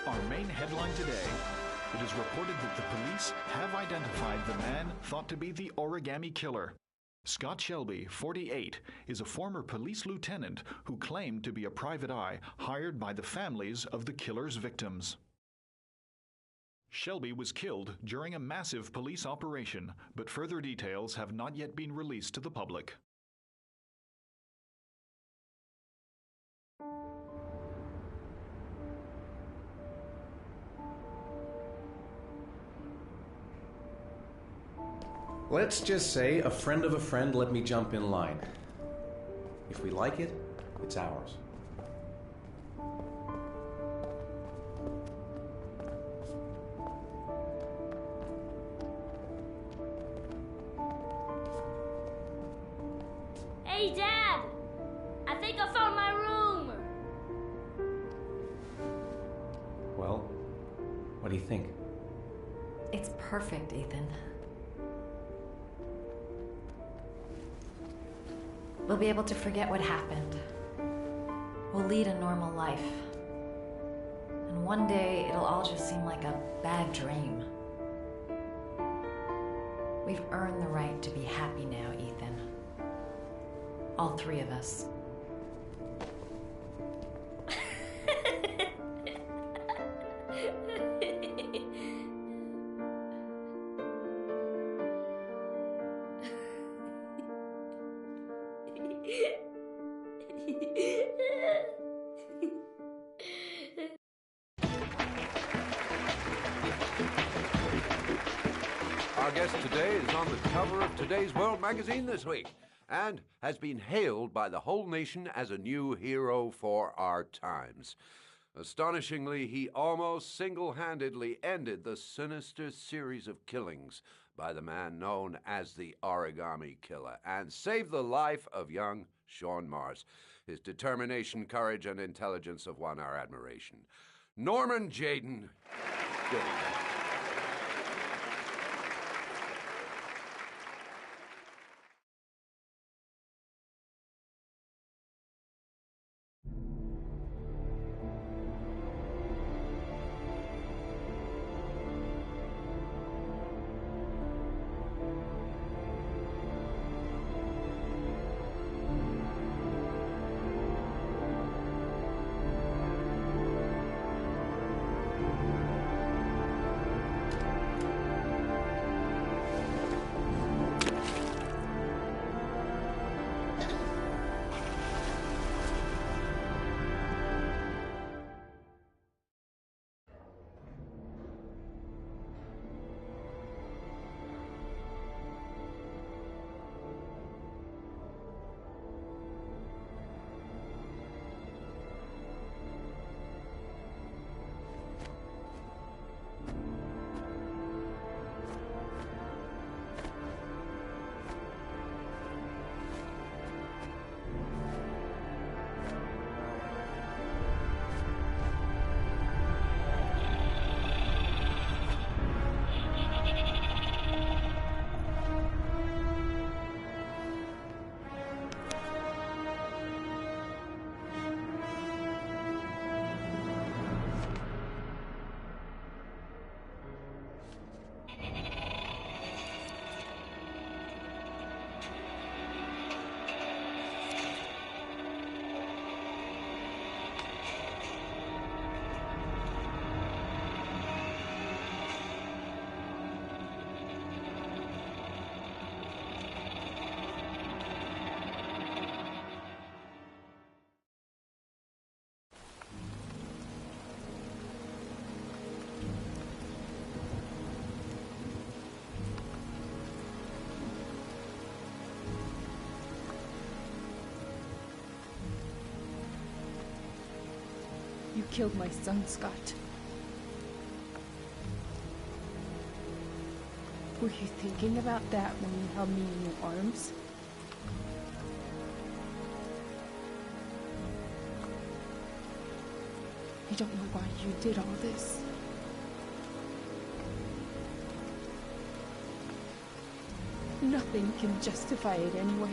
Speaker 21: Our main headline today. It is reported that the police have identified the man thought to be the Origami Killer. Scott Shelby, 48, is a former police lieutenant who claimed to be a private eye hired by the families of the killer's victims. Shelby was killed during a massive police operation, but further details have not yet been released to the public.
Speaker 22: Let's just say a friend of a friend let me jump in line. If we like it, it's ours.
Speaker 17: Hey, Dad! I think I found my room!
Speaker 22: Well, what do you think?
Speaker 5: It's perfect, Ethan. We'll be able to forget what happened. We'll lead a normal life. And one day, it'll all just seem like a bad dream. We've earned the right to be happy now, Ethan. All three of us.
Speaker 23: Our guest today is on the cover of today's World magazine this week and has been hailed by the whole nation as a new hero for our times. Astonishingly, he almost single-handedly ended the sinister series of killings by the man known as the Origami Killer and saved the life of young Sean Mars. His determination, courage, and intelligence have won our admiration. Norman Jayden. Good evening.
Speaker 7: You killed my son, Scott. Were you thinking about that when you held me in your arms? I don't know why you did all this. Nothing can justify it anyway.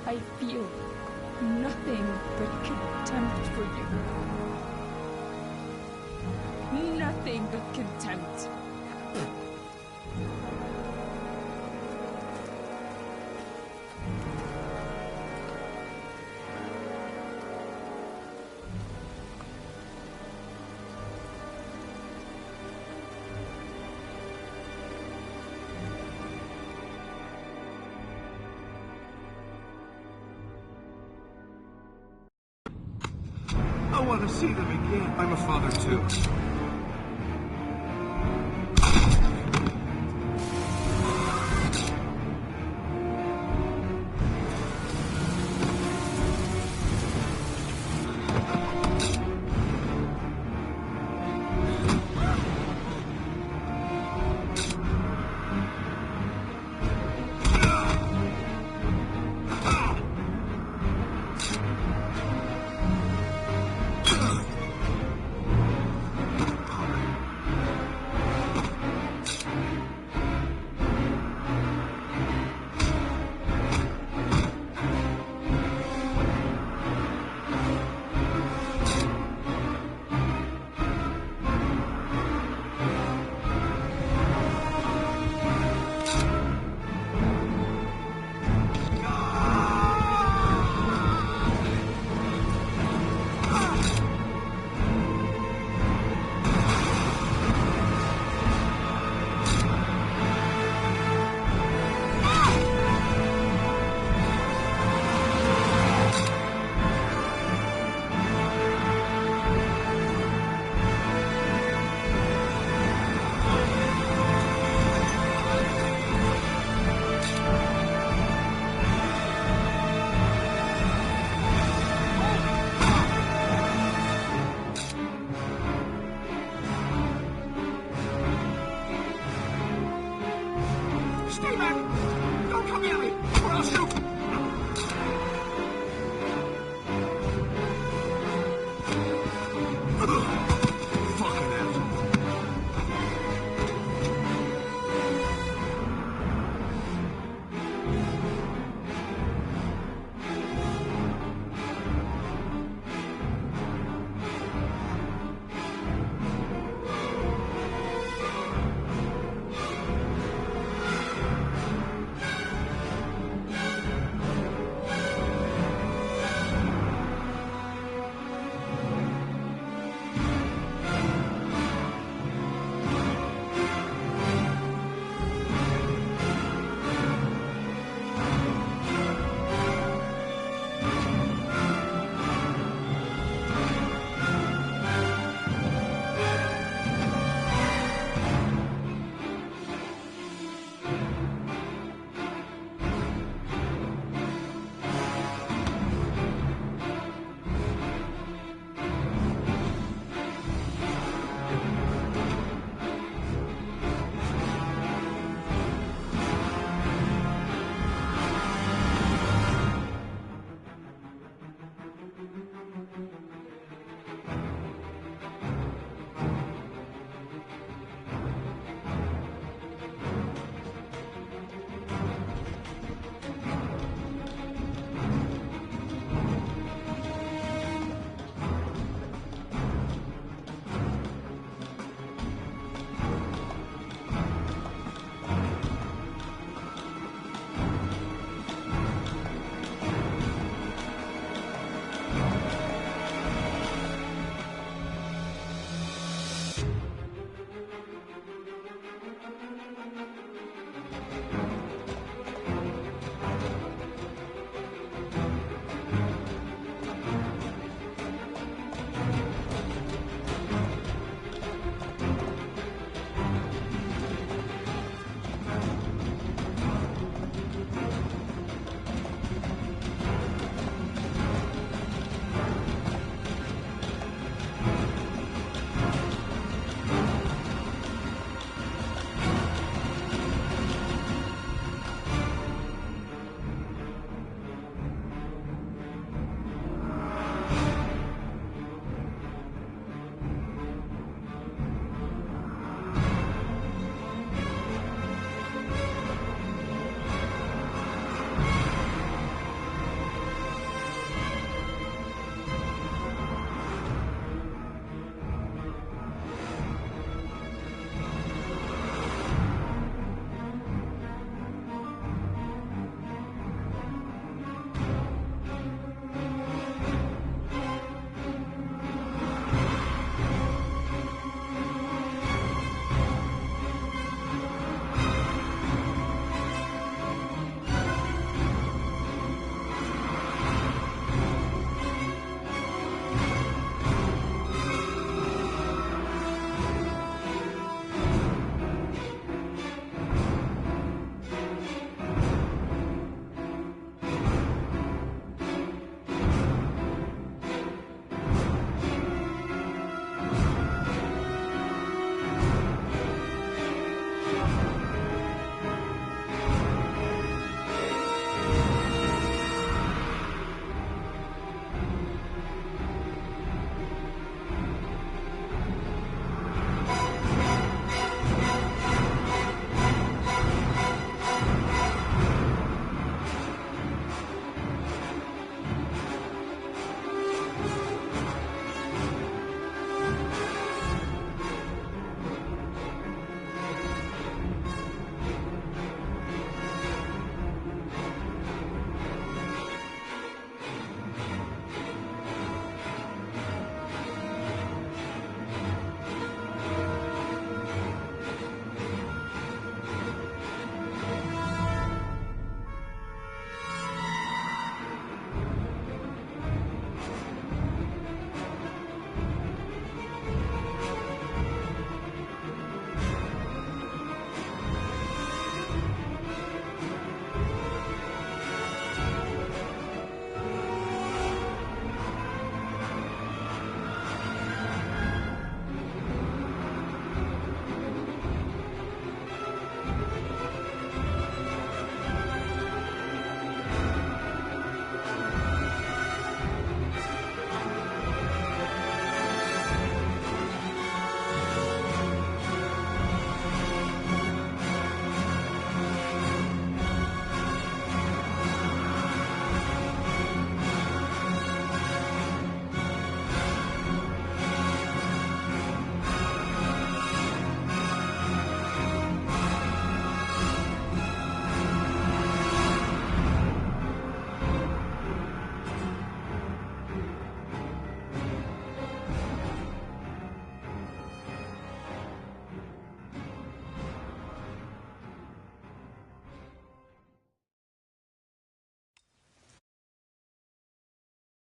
Speaker 7: I feel nothing but contempt for you. Nothing but contempt.
Speaker 6: I want to see them again. I'm a father too.